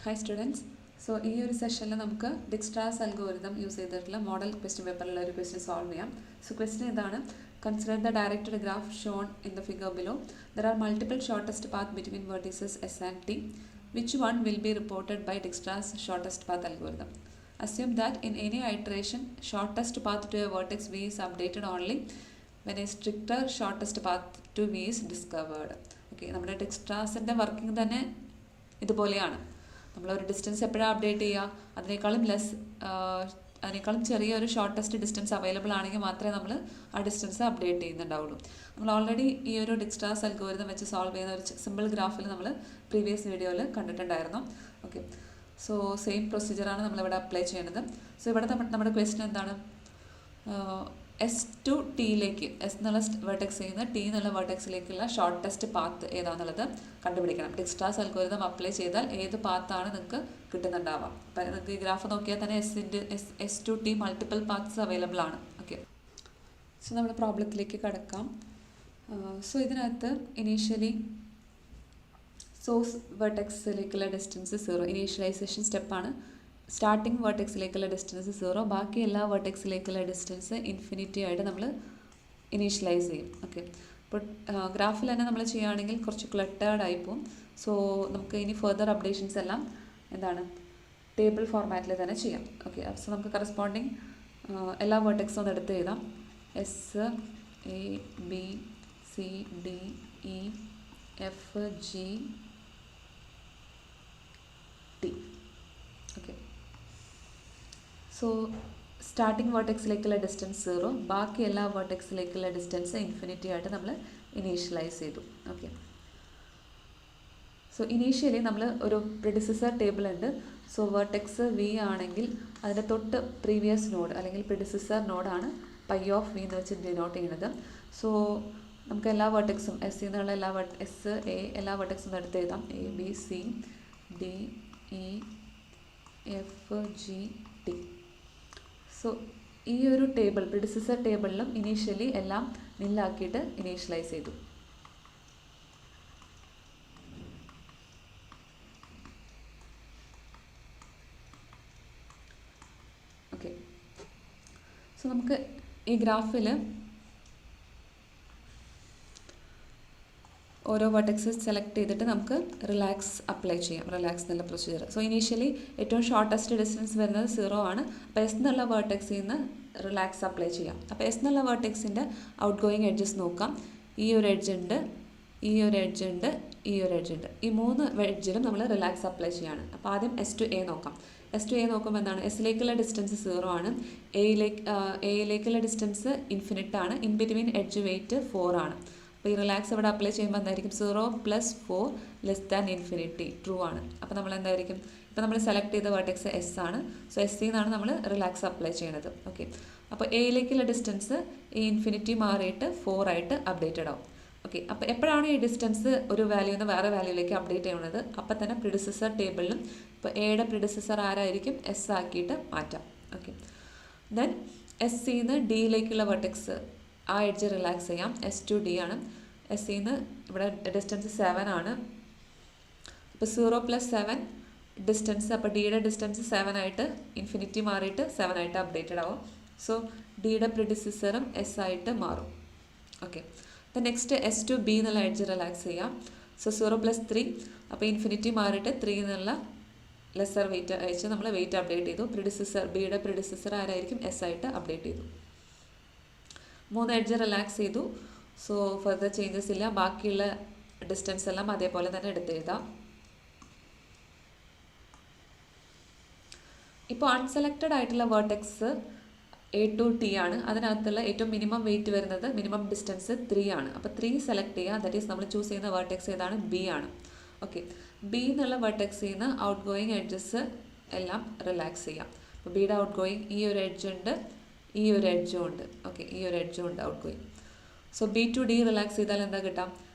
Hi students. So ഈ ഒരു സെഷനിൽ നമുക്ക് ഡിക്സ്ട്രാസ് അൽഗോരിതം യൂസ് ചെയ്തിട്ടുള്ള മോഡൽ ക്വസ്റ്റ്യൻ പേപ്പറിലുള്ള ഒരു ക്വസ്റ്റ്യൻ സോൾവ് ചെയ്യാം. സോ ക്വസ്റ്റ്യൻ ഇതാണ്: consider the directed graph shown in the figure below. There are multiple shortest path between vertices S and T. Which one will be reported by Dijkstra's shortest path algorithm? Assume that in any iteration, shortest path to a vertex v is updated only when a stricter shortest path to v is discovered. Okay, നമ്മുടെ ഡിക്സ്ട്രാസിൻ്റെ working തന്നെ ഇതുപോലെയാണ്. നമ്മളൊരു distance എപ്പോഴാണ് update ചെയ്യുക? അതിനേക്കാളും ചെറിയൊരു shortest distance available ആണെങ്കിൽ മാത്രമേ നമ്മൾ ആ ഡിസ്റ്റൻസ് അപ്ഡേറ്റ് ചെയ്യുന്നുണ്ടാവുള്ളൂ. നമ്മൾ ഓൾറെഡി ഈ ഒരു ഡിക്സ്ട്രാസ് അൽഗോരിതം വെച്ച് സോൾവ് ചെയ്യുന്ന ഒരു സിമ്പിൾ ഗ്രാഫിൽ നമ്മൾ പ്രീവിയസ് വീഡിയോയിൽ കണ്ടിട്ടുണ്ടായിരുന്നു. ഓക്കെ, സോ സെയിം പ്രൊസീജിയറാണ് നമ്മളിവിടെ അപ്ലൈ ചെയ്യുന്നത്. സോ ഇവിടെ നമ്മുടെ ക്വസ്റ്റ്യൻ എന്താണ്? എസ് ടു ടിയിലേക്ക്, എസ് എന്നുള്ള വെർട്ടെക്സിൽ നിന്ന് ടി എന്നുള്ള വെർട്ടെക്സിലേക്കുള്ള ഷോർട്ടസ്റ്റ് പാത്ത് ഏതാണെന്നുള്ളത് കണ്ടുപിടിക്കണം. ഡിക്സ്ട്രാസ് അൽഗോരിതം അപ്ലൈ ചെയ്താൽ ഏത് പാത്താണ് നിങ്ങൾക്ക് കിട്ടുന്നുണ്ടാവാം. അപ്പം നിങ്ങൾക്ക് ഈ ഗ്രാഫ് നോക്കിയാൽ തന്നെ S to T multiple paths available ആണ്. ഓക്കെ, സോ നമ്മുടെ പ്രോബ്ലത്തിലേക്ക് കടക്കാം. സോ ഇതിനകത്ത് ഇനീഷ്യലി സോഴ്സ് വെർട്ടെക്സിലേക്കുള്ള ഡിസ്റ്റൻസ് 0, ഇനീഷ്യലൈസേഷൻ സ്റ്റെപ്പാണ്. സ്റ്റാർട്ടിങ് വെർട്ടെക്സിലേക്കുള്ള ഡിസ്റ്റൻസ് 0, ബാക്കി എല്ലാ വെർട്ടെക്സിലേക്കുള്ള ഡിസ്റ്റൻസ് ഇൻഫിനിറ്റി ആയിട്ട് നമ്മൾ ഇനീഷ്യലൈസ് ചെയ്യും. ഓക്കെ, അപ്പോൾ ഗ്രാഫിൽ തന്നെ നമ്മൾ ചെയ്യുകയാണെങ്കിൽ കുറച്ച് ക്ലട്ടേർഡ് ആയിപ്പോവും. സോ നമുക്ക് ഇനി ഫർദർ അപ്ഡേഷൻസ് എല്ലാം എന്താണ് ടേബിൾ ഫോർമാറ്റിൽ തന്നെ ചെയ്യാം. ഓക്കെ, സോ നമുക്ക് കറസ്പോണ്ടിങ് എല്ലാ വെർട്ടെക്സും ഒന്ന് എടുത്ത് എഴുതാം. S, A, B, C, D, E, F, G, T. Okay, so starting വെർട്ടെക്സിലേക്കുള്ള ഡിസ്റ്റൻസ് 0, ബാക്കി എല്ലാ വെർട്ടെക്സിലേക്കുള്ള ഡിസ്റ്റൻസ് ഇൻഫിനിറ്റി ആയിട്ട് നമ്മൾ ഇനീഷ്യലൈസ് ചെയ്തു. ഓക്കെ, സോ ഇനീഷ്യലി നമ്മൾ ഒരു പ്രിഡിസസർ ടേബിൾ ഉണ്ട്. സോ വെർട്ടെക്സ് വി ആണെങ്കിൽ അതിൻ്റെ തൊട്ട് പ്രീവിയസ് നോഡ് അല്ലെങ്കിൽ പ്രിഡിസസർ നോഡാണ് പൈ ഓഫ് വി എന്ന് വെച്ച് ഡിനോട്ട് ചെയ്യുന്നത്. സോ നമുക്ക് എല്ലാ വെർട്ടെക്സും എസ് എന്നുള്ള എസ്, എ എല്ലാ വെർട്ടെക്സും എടുത്ത് എഴുതാം. A, B, C, D, E, F, G, T. So ഈ ഒരു ടേബിൾ പ്രിഡിസസർ ടേബിളിലും ഇനീഷ്യലി എല്ലാം നില്ലാക്കിയിട്ട് ഇനീഷ്യലൈസ് ചെയ്തു. ഓക്കെ, സോ നമുക്ക് ഈ ഗ്രാഫിൽ ഓരോ വെർട്ടെക്സ് സെലക്ട് ചെയ്തിട്ട് നമുക്ക് റിലാക്സ് അപ്ലൈ ചെയ്യാം. റിലാക്സ് എന്നുള്ള പ്രൊസീജിയർ. സോ ഇനീഷ്യലി ഏറ്റവും ഷോർട്ടസ്റ്റ് ഡിസ്റ്റൻസ് വരുന്നത് 0 ആണ്. അപ്പോൾ എസ് എന്നുള്ള വെർട്ടെക്സിൽ നിന്ന് റിലാക്സ് അപ്ലൈ ചെയ്യാം. അപ്പോൾ എസ് എന്നുള്ള വെർട്ടെക്സിൻ്റെ ഔട്ട് ഗോയിങ് എഡ്ജസ് നോക്കാം. ഈ ഒരു എഡ്ജ് ഉണ്ട്, ഈ ഒരു എഡ്ജ് ഉണ്ട്, ഈ ഒരു എഡ്ജ് ഉണ്ട്. ഈ 3 എഡ്ജിലും നമ്മൾ റിലാക്സ് അപ്ലൈ ചെയ്യാണ്. അപ്പോൾ ആദ്യം എസ് ടു എ നോക്കാം. എസ് ടു എ നോക്കുമ്പോൾ എന്താണ്? എസിലേക്കുള്ള ഡിസ്റ്റൻസ് 0 ആണ്. എയിലേക്കുള്ള ഡിസ്റ്റൻസ് ഇൻഫിനിറ്റ് ആണ്. ഇൻ ബിറ്റ്വീൻ എഡ്ജ് വെയിറ്റ് 4 ആണ്. അപ്പോൾ ഈ റിലാക്സ് ഇവിടെ അപ്ലൈ ചെയ്യുമ്പോൾ എന്തായിരിക്കും? 0 + 4 > ∞ ട്രൂ ആണ്. അപ്പോൾ നമ്മൾ എന്തായിരിക്കും? ഇപ്പോൾ നമ്മൾ സെലക്ട് ചെയ്ത വെർട്ടെക്സ് എസ് ആണ്. സോ എസ്സിൽ നിന്നാണ് നമ്മൾ റിലാക്സ് അപ്ലൈ ചെയ്യുന്നത്. ഓക്കെ, അപ്പോൾ എയിലേക്കുള്ള ഡിസ്റ്റൻസ് ഈ ഇൻഫിനിറ്റി മാറിയിട്ട് 4 ആയിട്ട് അപ്ഡേറ്റഡ് ആവും. ഓക്കെ, അപ്പോൾ എപ്പോഴാണ് ഈ ഡിസ്റ്റൻസ് ഒരു വാല്യൂ നിന്ന് വേറെ വാല്യൂയിലേക്ക് അപ്ഡേറ്റ് ചെയ്യുന്നത്? അപ്പോൾ തന്നെ പ്രിഡിസസർ ടേബിളിലും ഇപ്പോൾ എയുടെ പ്രിഡിസസർ ആരായിരിക്കും? എസ് ആക്കിയിട്ട് മാറ്റാം. ഓക്കെ, ദെൻ എസ്സിൽ നിന്ന് ഡിയിലേക്കുള്ള വെർട്ടെക്സ് ആ എഡ്ജ് റിലാക്സ് ചെയ്യാം. എസ് ടു ഡി ആണ്. എസ്സിൽ നിന്ന് ഇവിടെ ഡിസ്റ്റൻസ് 7 ആണ്. അപ്പോൾ 0 + 7 ഡിസ്റ്റൻസ്, അപ്പോൾ ഡിയുടെ ഡിസ്റ്റൻസ് 7 ആയിട്ട് ഇൻഫിനിറ്റി മാറിയിട്ട് 7 ആയിട്ട് അപ്ഡേറ്റഡ് ആവും. സോ ഡിയുടെ പ്രിഡിസസറും എസ് ആയിട്ട് മാറും. Okay, the next S to B എന്നുള്ള എഡ്ജ് റിലാക്സ് ചെയ്യാം. സോ 0 + 3, അപ്പോൾ ഇൻഫിനിറ്റി മാറിയിട്ട് 3 എന്നുള്ള ലെസർ വെയിറ്റ് അയച്ച് നമ്മൾ വെയിറ്റ് അപ്ഡേറ്റ് ചെയ്തു. ബിയുടെ പ്രിഡിസസർ ആരായിരിക്കും? എസ് ആയിട്ട് അപ്ഡേറ്റ് ചെയ്തു. 3 എഡ്ജ് റിലാക്സ് ചെയ്തു. സോ ഫർദർ ചേഞ്ചസ് ഇല്ല. ബാക്കിയുള്ള ഡിസ്റ്റൻസ് എല്ലാം അതേപോലെ തന്നെ എടുത്തെഴുതാം. ഇപ്പോൾ അൺസെലക്റ്റഡ് ആയിട്ടുള്ള വെർട്ടെക്സ് എ ടു ടി ആണ്. അതിനകത്തുള്ള ഏറ്റവും മിനിമം വെയിറ്റ് വരുന്നത്, മിനിമം ഡിസ്റ്റൻസ് 3 ആണ്. അപ്പോൾ 3 സെലക്ട് ചെയ്യുക. ദാറ്റ് ഈസ് നമ്മൾ ചൂസ് ചെയ്യുന്ന വെർട്ടെക്സ് ഏതാണ്? ബി ആണ്. ഓക്കെ, ബി എന്നുള്ള വെർട്ടെക്സിൽ നിന്ന് ഔട്ട് ഗോയിങ് എഡ്ജസ് എല്ലാം റിലാക്സ് ചെയ്യാം. അപ്പോൾ ബിയുടെ ഔട്ട് ഗോയിങ് ഈ ഒരു എഡ്ജ് ഉണ്ട്, ഈ ഒരു എഡ്ജും ഉണ്ട്. ഓക്കെ, ഈ ഒരു എഡ്ജും ഉണ്ട് outgoing. So B to D relax ചെയ്താൽ എന്താ കിട്ടാം?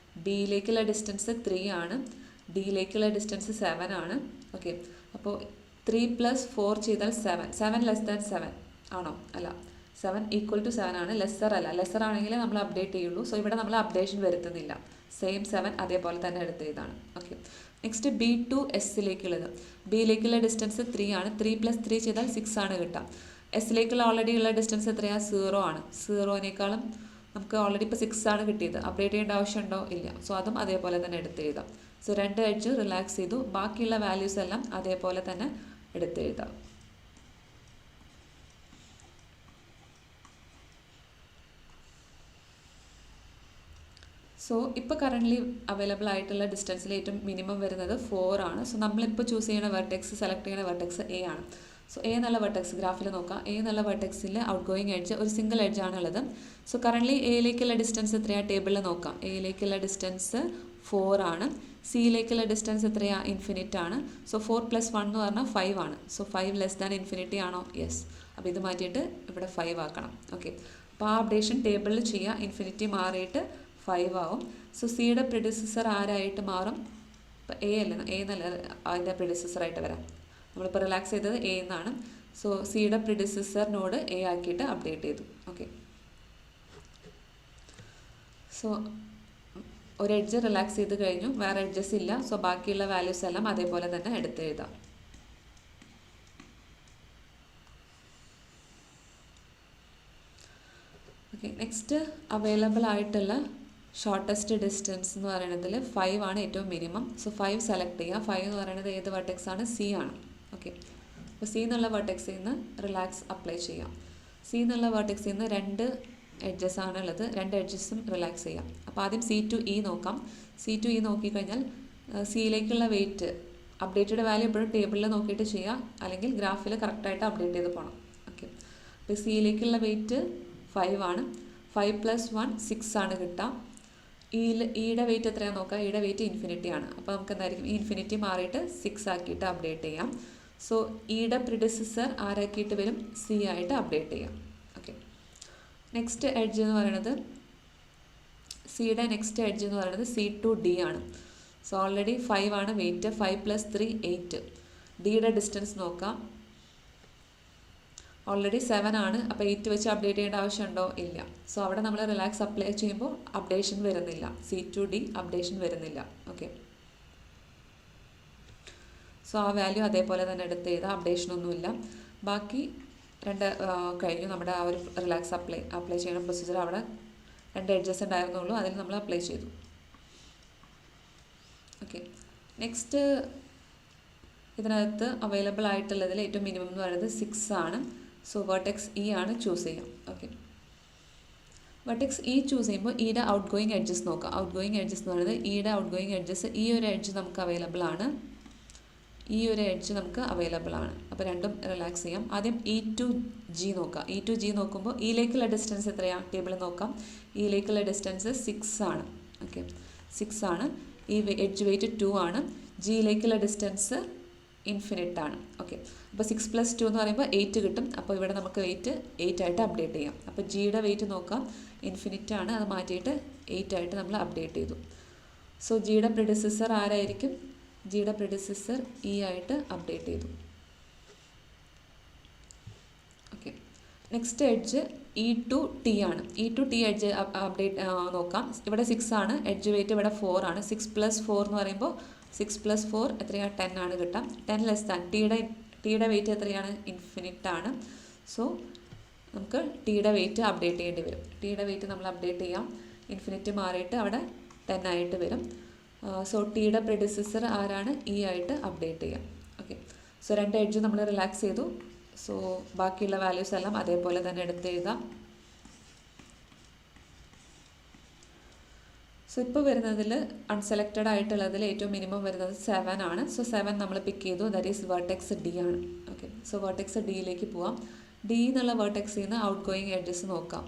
ബിയിലേക്കുള്ള ഡിസ്റ്റൻസ് 3 ആണ്, ഡിയിലേക്കുള്ള ഡിസ്റ്റൻസ് 7 ആണ്. ഓക്കെ, അപ്പോൾ 3 + 4 ചെയ്താൽ 7 ലെസ് ദാൻ 7 ആണോ? അല്ല, 7 = 7 ആണ്. ലെസ്സർ അല്ല. ലെസ്സർ ആണെങ്കിൽ നമ്മൾ അപ്ഡേറ്റ് ചെയ്യുള്ളൂ. സോ ഇവിടെ നമ്മൾ അപ്ഡേഷൻ വരുത്തുന്നില്ല. സെയിം 7 അതേപോലെ തന്നെ എടുത്ത് ഇതാണ്. ഓക്കെ, നെക്സ്റ്റ് ബി ടു എസ്സിലേക്കുള്ളത്. ബിയിലേക്കുള്ള ഡിസ്റ്റൻസ് 3 ആണ്. 3 + 3 ചെയ്താൽ 6 ആണ് കിട്ടുക. എസ്സിലേക്കുള്ള ഓൾറെഡി ഉള്ള ഡിസ്റ്റൻസ് എത്രയാണ്? 0 ആണ്. 0നേക്കാളും നമുക്ക് ഓൾറെഡി ഇപ്പോൾ 6 ആണ് കിട്ടിയത്. അപ്ഡേറ്റ് ചെയ്യേണ്ട ആവശ്യമുണ്ടോ? ഇല്ല. സോ അതും അതേപോലെ തന്നെ എടുത്തെഴുതാം. സോ 2 എഡ്ജ് റിലാക്സ് ചെയ്തു. ബാക്കിയുള്ള വാല്യൂസ് എല്ലാം അതേപോലെ തന്നെ എടുത്തെഴുതാം. സോ ഇപ്പോൾ കറൻ്റ്ലി അവൈലബിൾ ആയിട്ടുള്ള ഡിസ്റ്റൻസിൽ ഏറ്റവും മിനിമം വരുന്നത് 4 ആണ്. സോ നമ്മളിപ്പോൾ ചൂസ് ചെയ്യുന്ന വെർട്ടെക്സ്, സെലക്ട് ചെയ്യുന്ന വെർട്ടെക്സ് എ ആണ്. സോ എ എന്നുള്ള വെർട്ടെക്സ് ഗ്രാഫിൽ നോക്കാം. എ എന്നുള്ള വെർട്ടെക്സിൽ ഔട്ട് ഗോയിങ് എഡ്ജ് ഒരു സിംഗിൾ എഡ്ജ് ആണുള്ളത്. സോ കറൻ്റ്ലി എയിലേക്കുള്ള ഡിസ്റ്റൻസ് എത്രയാണ്? ടേബിളിൽ നോക്കാം. എയിലേക്കുള്ള ഡിസ്റ്റൻസ് 4 ആണ്. സിയിലേക്കുള്ള ഡിസ്റ്റൻസ് എത്രയാണ്? ഇൻഫിനിറ്റ് ആണ്. സോ 4 + 1 എന്ന് പറഞ്ഞാൽ 5 ആണ്. സോ 5 ലെസ് ഇൻഫിനിറ്റി ആണോ? യെസ്. അപ്പോൾ ഇത് മാറ്റിയിട്ട് ഇവിടെ 5 ആക്കണം. ഓക്കെ. അപ്പോൾ ആ അപ്ഡേഷൻ ടേബിളിൽ ചെയ്യുക. ഇൻഫിനിറ്റി മാറിയിട്ട് 5 ആവും. സോ സിയുടെ പ്രിഡിസസർ ആരായിട്ട് മാറും? ഇപ്പോൾ എ അല്ല, എ എന്നല്ല അതിൻ്റെ പ്രിഡിസസറായിട്ട് വരാം. നമ്മളിപ്പോൾ റിലാക്സ് ചെയ്തത് എ എന്നാണ്. സോ സിയുടെ പ്രിഡിസസറിനോട് എ ആക്കിയിട്ട് അപ്ഡേറ്റ് ചെയ്തു. ഓക്കെ. സോ ഒരു എഡ്ജ് റിലാക്സ് ചെയ്ത് കഴിഞ്ഞു, വേറെ എഡ്ജസ് ഇല്ല. സോ ബാക്കിയുള്ള വാല്യൂസ് എല്ലാം അതേപോലെ തന്നെ എടുത്തെഴുതാം. ഓക്കെ. നെക്സ്റ്റ് അവൈലബിൾ ആയിട്ടുള്ള ഷോർട്ടസ്റ്റ് ഡിസ്റ്റൻസ് എന്ന് പറയുന്നതിൽ 5 ആണ് ഏറ്റവും മിനിമം. സോ 5 സെലക്ട് ചെയ്യുക. 5 എന്ന് പറയുന്നത് ഏത് വെർട്ടെക്സ് ആണ്? സി ആണ്. ഓക്കെ. അപ്പോൾ സി എന്നുള്ള വെർട്ടെക്സിൽ നിന്ന് റിലാക്സ് അപ്ലൈ ചെയ്യാം. സി എന്നുള്ള വെർട്ടെക്സിൽ നിന്ന് 2 എഡ്ജസ് ആണുള്ളത്. 2 എഡ്ജസും റിലാക്സ് ചെയ്യാം. അപ്പോൾ ആദ്യം സി ടു ഇ നോക്കാം. സി ടു ഇ നോക്കിക്കഴിഞ്ഞാൽ സിയിലേക്കുള്ള വെയിറ്റ് അപ്ഡേറ്റഡ് വാല്യൂ എപ്പോഴും ടേബിളിൽ നോക്കിയിട്ട് ചെയ്യുക, അല്ലെങ്കിൽ ഗ്രാഫിൽ കറക്റ്റായിട്ട് അപ്ഡേറ്റ് ചെയ്ത് പോകണം. ഓക്കെ. അപ്പോൾ സിയിലേക്കുള്ള വെയിറ്റ് 5 ആണ്. 5 + 1 6 ആണ് കിട്ടുക. ഇയുടെ വെയിറ്റ് എത്രയാണെന്ന് നോക്കാം. ഇയുടെ വെയിറ്റ് ഇൻഫിനിറ്റി ആണ്. അപ്പോൾ നമുക്ക് എന്തായിരിക്കും? ഈ ഇൻഫിനിറ്റി മാറിയിട്ട് 6 ആക്കിയിട്ട് അപ്ഡേറ്റ് ചെയ്യാം. സോ ഇയുടെ പ്രിഡിസസർ ആരാക്കിയിട്ട് വരും? സി ആയിട്ട് അപ്ഡേറ്റ് ചെയ്യാം. ഓക്കെ. നെക്സ്റ്റ് എഡ്ജ് എന്ന് പറയുന്നത് സിയുടെ നെക്സ്റ്റ് എഡ്ജ് എന്ന് പറയുന്നത് സി ടു ഡി ആണ്. സോ ഓൾറെഡി 5 ആണ് വെയിറ്റ്. 5 + 3 8. ഡിയുടെ ഡിസ്റ്റൻസ് നോക്കാം. ഓൾറെഡി 7 ആണ്. അപ്പോൾ 8 വെച്ച് അപ്ഡേറ്റ് ചെയ്യേണ്ട ആവശ്യമുണ്ടോ? ഇല്ല. സോ അവിടെ നമ്മൾ റിലാക്സ് അപ്ലൈ ചെയ്യുമ്പോൾ അപ്ഡേഷൻ വരുന്നില്ല. സി ടു ഡി അപ്ഡേഷൻ വരുന്നില്ല. ഓക്കെ. സോ ആ വാല്യൂ അതേപോലെ തന്നെ എടുത്ത് ചെയ്താൽ അപ്ഡേഷനൊന്നുമില്ല. ബാക്കി 2 കഴിഞ്ഞു. നമ്മുടെ ആ ഒരു റിലാക്സ് അപ്ലൈ ചെയ്യുന്ന പ്രൊസീജിയർ അവിടെ 2 എഡ്ജസ് ഉണ്ടായിരുന്നുള്ളൂ. അതിൽ നമ്മൾ അപ്ലൈ ചെയ്തു. ഓക്കെ. നെക്സ്റ്റ് ഇതിനകത്ത് അവൈലബിൾ ആയിട്ടുള്ളതിൽ ഏറ്റവും മിനിമം എന്ന് പറയുന്നത് 6 ആണ്. സോ വെർട്ടെക്സ് ഇ ആണ് ചൂസ് ചെയ്യാം. ഓക്കെ. വെർട്ടെക്സ് ഇ ചൂസ് ചെയ്യുമ്പോൾ ഇയുടെ ഔട്ട് ഗോയിങ് എഡ്ജസ് നോക്കാം. ഔട്ട് ഗോയിങ് എഡ്ജസ് എന്ന് പറയുന്നത് ഇയുടെ ഔട്ട് ഗോയിങ് എഡ്ജസ് ഈ ഒരു എഡ്ജ് നമുക്ക് അവൈലബിൾ ആണ്. ഈ ഒരു എഡ്ജ് നമുക്ക് അവൈലബിൾ ആണ്. അപ്പോൾ രണ്ടും റിലാക്സ് ചെയ്യാം. ആദ്യം ഇ ടു ജി നോക്കാം. ഇ ടു ജി നോക്കുമ്പോൾ ഇയിലേക്കുള്ള ഡിസ്റ്റൻസ് എത്രയാണ്? ടേബിളിൽ നോക്കാം. ഇയിലേക്കുള്ള ഡിസ്റ്റൻസ് 6 ആണ്. ഓക്കെ. 6 ആണ്. ഈ എഡ്ജ് വെയിറ്റ് 2 ആണ്. ജിയിലേക്കുള്ള ഡിസ്റ്റൻസ് ഇൻഫിനിറ്റ് ആണ്. ഓക്കെ. അപ്പോൾ 6 + 2 എന്ന് പറയുമ്പോൾ 8 കിട്ടും. അപ്പോൾ ഇവിടെ നമുക്ക് വെയിറ്റ് 8 ആയിട്ട് അപ്ഡേറ്റ് ചെയ്യാം. അപ്പോൾ ജിയുടെ വെയിറ്റ് നോക്കാം. ഇൻഫിനിറ്റ് ആണ്. അത് മാറ്റിയിട്ട് 8 ആയിട്ട് നമ്മൾ അപ്ഡേറ്റ് ചെയ്തു. സോ ജിയുടെ പ്രിഡിസസർ ആരായിരിക്കും? ജിയുടെ പ്രിഡിസസർ ഇ ആയിട്ട് അപ്ഡേറ്റ് ചെയ്തു. Okay. Next edge E to T ആണ്. E to T edge update നോക്കാം. ഇവിടെ 6 ആണ്. എഡ്ജ് വെയിറ്റ് ഇവിടെ 4 ആണ്. 6 + 4 എന്ന് പറയുമ്പോൾ 6 + 4 എത്രയാണ്? 10 ആണ് കിട്ടാം. 10 ലെസ് ദാൻ ടിയുടെ വെയിറ്റ് എത്രയാണ്? ഇൻഫിനിറ്റ് ആണ്. സോ നമുക്ക് ടിയുടെ വെയിറ്റ് അപ്ഡേറ്റ് ചെയ്യേണ്ടി വരും. ടിയുടെ വെയിറ്റ് നമ്മൾ അപ്ഡേറ്റ് ചെയ്യാം. ഇൻഫിനിറ്റ് മാറിയിട്ട് അവിടെ 10 ആയിട്ട് വരും. സോ ടിയുടെ പ്രിഡിസസർ ആരാണ്? ഇ ആയിട്ട് അപ്ഡേറ്റ് ചെയ്യാം. ഓക്കെ. സോ 2 എഡ്ജ് നമ്മൾ റിലാക്സ് ചെയ്തു. സോ ബാക്കിയുള്ള വാല്യൂസ് എല്ലാം അതേപോലെ തന്നെ എടുത്ത് എഴുതാം. സോ ഇപ്പോൾ വരുന്നതിൽ അൺസെലക്റ്റഡ് ആയിട്ടുള്ളതിൽ ഏറ്റവും മിനിമം വരുന്നത് 7 ആണ്. സോ 7 നമ്മൾ പിക്ക് ചെയ്തു. ദാറ്റ് ഈസ് വെർട്ടെക്സ് ഡി ആണ്. ഓക്കെ. സോ വെർട്ടെക്സ് ഡിയിലേക്ക് പോവാം. ഡി എന്നുള്ള വെർട്ടെക്സിൽ നിന്ന് ഔട്ട് ഗോയിങ് എഡ്ജസ് നോക്കാം.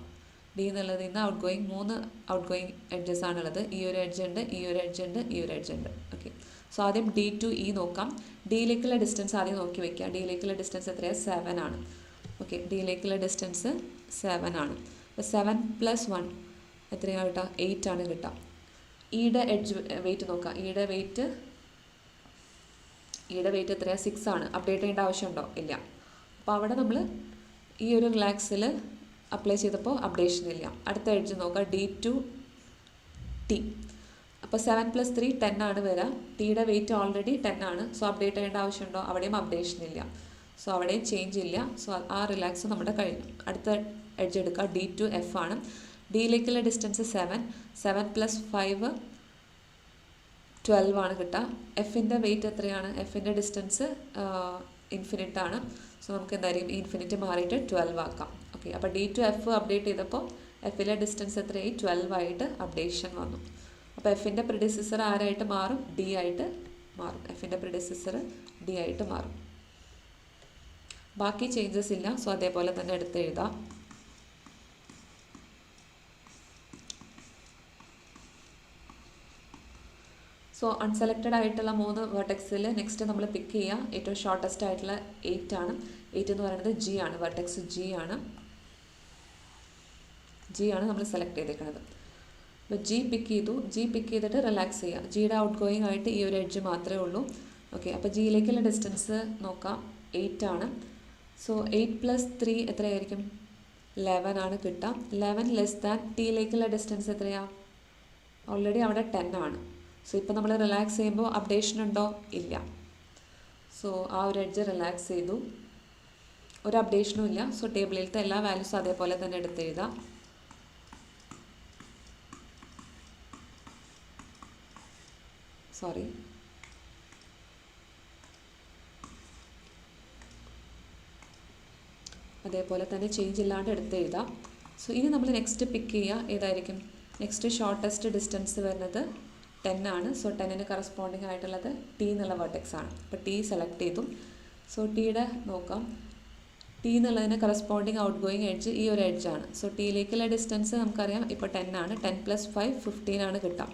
ഡി എന്നുള്ളതിൽ നിന്ന് out going 3 out going edges ആണുള്ളത്. ഈ ഒരു എഡ്ജ് ഉണ്ട്, ഈ ഒരു എഡ്ജ് ഉണ്ട്, ഈ ഒരു എഡ്ജ് ഉണ്ട്. ഓക്കെ. സോ ആദ്യം ഡി ടു ഇ നോക്കാം. ഡിയിലേക്കുള്ള ഡിസ്റ്റൻസ് ആദ്യം നോക്കി വയ്ക്കുക. ഡിയിലേക്കുള്ള ഡിസ്റ്റൻസ് എത്രയാണ്? 7 ആണ്. ഓക്കെ. ഡിയിലേക്കുള്ള ഡിസ്റ്റൻസ് 7 ആണ്. അപ്പോൾ 7 + 1 എത്രയാണ് കിട്ടുക? 8 ആണ് കിട്ടുക. ഇയുടെ എഡ്ജ് വെയിറ്റ് നോക്കാം. ഇയുടെ വെയിറ്റ് എത്രയാണ്? 6 ആണ്. അപ്ഡേറ്റ് ചെയ്യേണ്ട ആവശ്യമുണ്ടോ? ഇല്ല. അപ്പോൾ അവിടെ നമ്മൾ ഈ ഒരു റിലാക്സിൽ അപ്ലൈ ചെയ്തപ്പോൾ അപ്ഡേഷൻ ഇല്ല. അടുത്ത എഡ്ജ് നോക്കാം. D to T. അപ്പോൾ 7+3 10 ആണ് വരിക. ടിയുടെ വെയിറ്റ് ഓൾറെഡി 10 ആണ്. സോ അപ്ഡേറ്റ് ചെയ്യേണ്ട ആവശ്യമുണ്ടോ? അവിടെയും അപ്ഡേഷൻ ഇല്ല. സോ അവിടെയും ചേഞ്ച് ഇല്ല. സോ ആ റിലാക്സ് നമ്മുടെ കഴിഞ്ഞു. അടുത്ത എഡ്ജ് എടുക്കുക. D to F ആണ്. ഡിയിലേക്കുള്ള ഡിസ്റ്റൻസ് 7+5 12 ആണ് കിട്ടുക. എഫിൻ്റെ വെയിറ്റ് എത്രയാണ്? എഫിൻ്റെ ഡിസ്റ്റൻസ് ഇൻഫിനിറ്റ് ആണ്. സോ നമുക്ക് എന്തായിരിക്കും? ഇൻഫിനിറ്റ് മാറിയിട്ട് 12 ആക്കാം. ഓക്കെ, അപ്പോൾ D to F അപ്ഡേറ്റ് ചെയ്തപ്പോൾ എഫിലെ ഡിസ്റ്റൻസ് എത്രയായി? 12 ആയിട്ട് അപ്ഡേഷൻ വന്നു. അപ്പോൾ എഫിൻ്റെ പ്രിഡിസസർ ആരായിട്ട് മാറും? D ആയിട്ട് മാറും. എഫിൻ്റെ പ്രിഡിസസർ D ആയിട്ട് മാറും. ബാക്കി ചേഞ്ചസ് ഇല്ല. സോ അതേപോലെ തന്നെ എടുത്ത് എഴുതാം. സോ അൺസെലക്റ്റഡ് ആയിട്ടുള്ള 3 വെർട്ടെക്സിൽ നെക്സ്റ്റ് നമ്മൾ പിക്ക് ചെയ്യുക. ഏറ്റവും ഷോർട്ടസ്റ്റ് ആയിട്ടുള്ള 8 ആണ്. 8 എന്ന് പറയുന്നത് G ആണ്. വെർട്ടെക്സ് G ആണ്. G ആണ് നമ്മൾ സെലക്ട് ചെയ്തേക്കുന്നത്. അപ്പോൾ G പിക്ക് ചെയ്തു. G പിക്ക് ചെയ്തിട്ട് റിലാക്സ് ചെയ്യുക. ജിയുടെ ഔട്ട് ഗോയിങ് ആയിട്ട് ഈ ഒരു എഡ്ജ് മാത്രമേ ഉള്ളൂ. ഓക്കെ, അപ്പോൾ ജിയിലേക്കുള്ള ഡിസ്റ്റൻസ് നോക്കാം. 8 ആണ്. സോ 8+3 എത്രയായിരിക്കും? 11 ആണ് കിട്ടുക. 11 ലെസ് ദാൻ ടിയിലേക്കുള്ള ഡിസ്റ്റൻസ് എത്രയാണ്? ഓൾറെഡി അവിടെ 10 ആണ്. സോ ഇപ്പോൾ നമ്മൾ റിലാക്സ് ചെയ്യുമ്പോൾ അപ്ഡേഷൻ ഉണ്ടോ? ഇല്ല. സോ ആ ഒരു എഡ്ജ് റിലാക്സ് ചെയ്തു. ഒരു അപ്ഡേഷനും ഇല്ല. സോ ടേബിളിലത്തെ എല്ലാ വാല്യൂസും അതേപോലെ തന്നെ എടുത്ത് എഴുതാം. സോറി, അതേപോലെ തന്നെ ചേഞ്ച് ഇല്ലാണ്ട് എടുത്ത് എഴുതാം. സോ ഇനി നമ്മൾ നെക്സ്റ്റ് പിക്ക് ചെയ്യുക. ഏതായിരിക്കും? നെക്സ്റ്റ് ഷോർട്ടസ്റ്റ് ഡിസ്റ്റൻസ് വരുന്നത് 10 ആണ്. സോ 10ന് കറസ്പോണ്ടിങ് ആയിട്ടുള്ളത് T എന്നുള്ള വെർട്ടെക്സ് ആണ്. അപ്പോൾ T സെലക്ട് ചെയ്തു. സോ ടിയുടെ നോക്കാം. T എന്നുള്ളതിന് കറസ്പോണ്ടിങ് ഔട്ട് ഗോയിങ് എഡ്ജ് ഈ ഒരു എഡ്ജാണ്. സോ ടിയിലേക്കുള്ള ഡിസ്റ്റൻസ് നമുക്കറിയാം ഇപ്പോൾ 10 ആണ്. 10+5 15 ആണ് കിട്ടുക.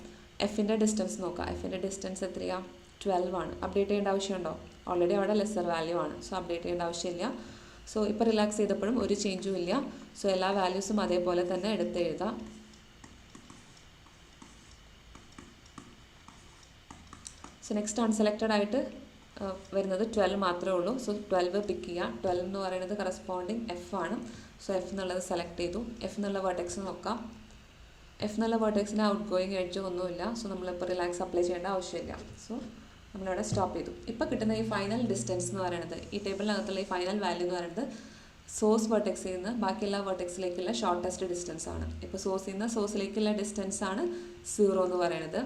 എഫിൻ്റെ ഡിസ്റ്റൻസ് നോക്കാം. എഫിൻ്റെ ഡിസ്റ്റൻസ് എത്രയാണ്? 12 ആണ്. അപ്ഡേറ്റ് ചെയ്യേണ്ട ആവശ്യമുണ്ടോ? ഓൾറെഡി അവിടെ ലെസ്സർ വാല്യൂ ആണ്. സോ അപ്ഡേറ്റ് ചെയ്യേണ്ട ആവശ്യമില്ല. സോ ഇപ്പോൾ റിലാക്സ് ചെയ്തപ്പോഴും ഒരു ചേഞ്ചും ഇല്ല. സോ എല്ലാ വാല്യൂസും അതേപോലെ തന്നെ എടുത്ത് എഴുതാം. സോ നെക്സ്റ്റ് അൺസെലക്റ്റഡ് ആയിട്ട് വരുന്നത് 12 മാത്രമേ ഉള്ളൂ. സോ 12 പിക്ക് ചെയ്യുക. 12 എന്ന് പറയുന്നത് കറസ്പോണ്ടിങ് F ആണ്. സോ F എന്നുള്ളത് സെലക്ട് ചെയ്തു. F എന്നുള്ള വെർട്ടെക്സ് നോക്കാം. F എന്നുള്ള വെർട്ടെക്സിന് ഔട്ട് ഗോയിങ് എഡ്ജ് ഒന്നുമില്ല. സോ നമ്മളിപ്പോൾ റിലാക്സ് അപ്ലൈ ചെയ്യേണ്ട ആവശ്യമില്ല. സോ നമ്മളിവിടെ സ്റ്റോപ്പ് ചെയ്തു. ഇപ്പോൾ കിട്ടുന്ന ഈ ഫൈനൽ ഡിസ്റ്റൻസ് എന്ന് പറയുന്നത്, ഈ ടേബിളിനകത്തുള്ള ഈ ഫൈനൽ വാല്യൂ എന്ന് പറയുന്നത് സോഴ്സ് വെർട്ടെക്സിൽ നിന്ന് ബാക്കിയെല്ലാ വെർട്ടെക്സിലേക്കുള്ള ഷോർട്ടസ്റ്റ് ഡിസ്റ്റൻസ് ആണ്. ഇപ്പോൾ സോഴ്സിൽ നിന്ന് സോഴ്സിലേക്കുള്ള ഡിസ്റ്റൻസ് ആണ് 0 എന്ന് പറയുന്നത്.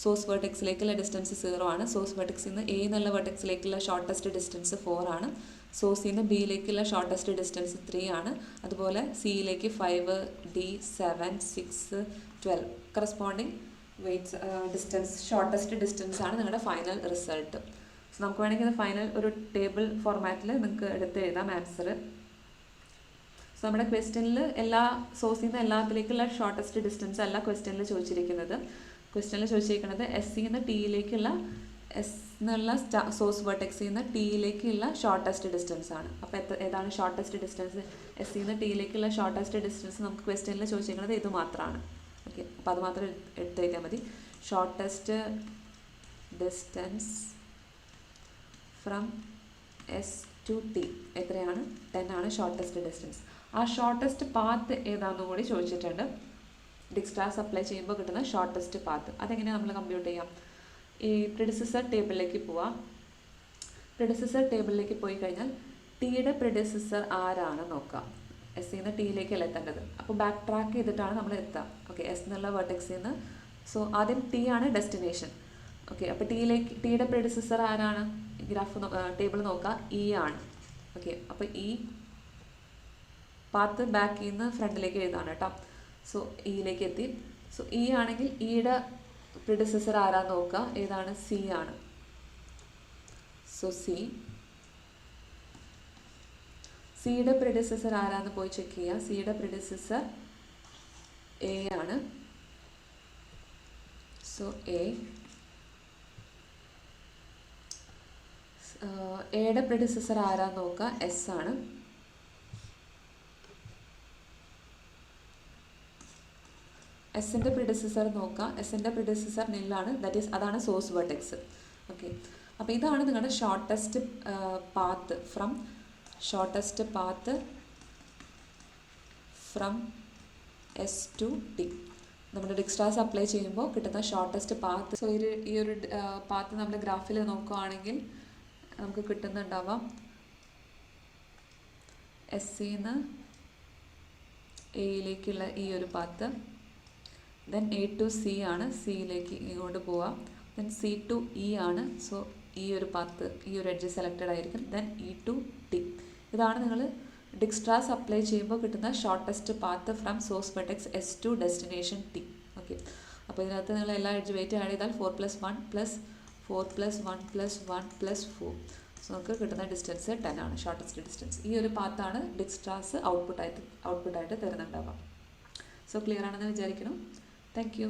സോഴ്സ് വെർട്ടെക്സിലേക്കുള്ള ഡിസ്റ്റൻസ് 0 ആണ്. സോഴ്സ് വെർട്ടെക്സിൽ നിന്ന് A എന്നുള്ള വെർട്ടെക്സിലേക്കുള്ള ഷോർട്ടസ്റ്റ് ഡിസ്റ്റൻസ് 4 ആണ്. സോഴ്സിൽ നിന്ന് ബിയിലേക്കുള്ള ഷോർട്ടസ്റ്റ് ഡിസ്റ്റൻസ് 3 ആണ്. അതുപോലെ സിയിലേക്ക് 5, D 7, 6, 12 corresponding weights distance shortest distance ആണ് നിങ്ങളുടെ ഫൈനൽ റിസൾട്ട്. സോ നമുക്ക് വേണമെങ്കിൽ ഇത് ഫൈനൽ ഒരു ടേബിൾ ഫോർമാറ്റിൽ നിങ്ങൾക്ക് എടുത്ത് എഴുതാം ആൻസർ. സോ നമ്മുടെ ക്വസ്റ്റ്യനിൽ എല്ലാ സോഴ്സിൽ നിന്ന് എല്ലാത്തിലേക്കുള്ള ഷോർട്ടസ്റ്റ് ഡിസ്റ്റൻസ് അല്ല ക്വസ്റ്റ്യനിൽ ചോദിച്ചിരിക്കുന്നത്. ക്വസ്റ്റ്യനിൽ ചോദിച്ചിരിക്കുന്നത് എസ് നിന്ന് ടിയിലേക്കുള്ള എസ് എന്നുള്ള സോഴ്സ് വെർട്ടെക്സിൽ നിന്ന് ടിയിലേക്കുള്ള ഷോർട്ടസ്റ്റ് ഡിസ്റ്റൻസ് ആണ്. അപ്പോൾ ഏതാണ് ഷോർട്ടസ്റ്റ് ഡിസ്റ്റൻസ്? എസ് നിന്ന് ടിയിലേക്കുള്ള ഷോർട്ടസ്റ്റ് ഡിസ്റ്റൻസ് നമുക്ക് ക്വസ്റ്റ്യനിൽ ചോദിച്ചിരിക്കുന്നത് ഇത് മാത്രമാണ്. ഓക്കെ, അപ്പോൾ അത് മാത്രം എടുത്ത് എഴുതിയാൽ മതി. Shortest distance from S to T എത്രയാണ്? 10 ആണ് ഷോർട്ടസ്റ്റ് ഡിസ്റ്റൻസ്. ആ ഷോർട്ടസ്റ്റ് പാത്ത് ഏതാണെന്ന് കൂടി ചോദിച്ചിട്ടുണ്ട്. ഡിക്സ്ട്രാസ് അപ്ലൈ ചെയ്യുമ്പോൾ കിട്ടുന്ന ഷോർട്ടസ്റ്റ് പാത്ത് അതെങ്ങനെയാണ് നമ്മൾ കമ്പ്യൂട്ട് ചെയ്യാം? ഈ പ്രിഡിസസർ ടേബിളിലേക്ക് പോവാം. പ്രിഡിസസർ ടേബിളിലേക്ക് പോയി കഴിഞ്ഞാൽ ടിയുടെ പ്രിഡിസസർ ആരാണ് നോക്കാം. എസ് നിന്ന് ടിയിലേക്കല്ല എത്തേണ്ടത്. അപ്പോൾ ബാക്ക് ട്രാക്ക് ചെയ്തിട്ടാണ് നമ്മൾ എത്തുക. ഓക്കെ, എസ് എന്നുള്ള വെർട്ടെക്സിൽ നിന്ന്. സോ ആദ്യം ടി ആണ് ഡെസ്റ്റിനേഷൻ. ഓക്കെ, അപ്പോൾ ടിയുടെ പ്രിഡിസസർ ആരാണ്? ഗ്രാഫ് ടേബിൾ നോക്കാം. ഇ ആണ്. ഓക്കെ, അപ്പോൾ ഈ പാത്ത് ബാക്കിൽ നിന്ന് ഫ്രണ്ടിലേക്ക് എഴുതാണ് കേട്ടോ. സോ ഇയിലേക്ക് എത്തി. സോ ഇ ആണെങ്കിൽ ഇയുടെ പ്രിഡിസസർ ആരാന്ന് നോക്കുക. ഏതാണ്? സി ആണ്. സോ സിയുടെ പ്രിഡിസസർ ആരാന്ന് പോയി ചെക്ക് ചെയ്യുക. സിയുടെ പ്രിഡിസസർ എ ആണ്. സോ എയുടെ പ്രിഡിസസർ ആരാന്ന് നോക്കുക. എസ് ആണ്. എസിൻ്റെ പ്രിഡിസസർ നോക്കുക. എസിൻ്റെ പ്രിഡിസസർ നില്ലാണ്. ദാറ്റ് ഈസ് അതാണ് സോഴ്സ് വെർട്ടെക്സ്. ഓക്കെ, അപ്പോൾ ഇതാണ് നിങ്ങളുടെ ഷോർട്ടസ്റ്റ് പാത്ത് ഫ്രം S2T. നമ്മുടെ ഡിക്സ്ട്രാസ് അപ്ലൈ ചെയ്യുമ്പോൾ കിട്ടുന്ന ഷോർട്ടസ്റ്റ് പാത്ത്. സോ ഈ ഒരു പാത്ത് നമ്മൾ ഗ്രാഫിൽ നോക്കുകയാണെങ്കിൽ നമുക്ക് കിട്ടുന്നുണ്ടാവാം SCന്ന് എയിലേക്കുള്ള ഈ ഒരു path, then A to C ആണ്, സിയിലേക്ക് ഇങ്ങോട്ട് പോവാം, ദെൻ C to E ആണ്. സോ ഈ ഒരു പാത്ത്, ഈ ഒരു എഡ്ജ് സെലക്റ്റഡ് ആയിരിക്കും, ദെൻ E to T. ഇതാണ് നിങ്ങൾ ഡിക്സ്ട്രാസ് അപ്ലൈ ചെയ്യുമ്പോൾ കിട്ടുന്ന shortest path from source vertex S to destination T. Okay, അപ്പോൾ ഇതിനകത്ത് നിങ്ങൾ എല്ലാ എഡ്ജ് വെയിറ്റ് ആഡ് ചെയ്താൽ 4+1 + 4+1 + 1 + 4. സോ നമുക്ക് കിട്ടുന്ന ഡിസ്റ്റൻസ് 10 ആണ്, ഷോർട്ടസ്റ്റ് ഡിസ്റ്റൻസ്. ഈ ഒരു പാത്താണ് ഡിക്സ്ട്രാസ് ഔട്ട്പുട്ടായിട്ട് തരുന്നുണ്ടാവുക. സോ ക്ലിയർ ആണെന്ന് വിചാരിക്കണം. Thank you.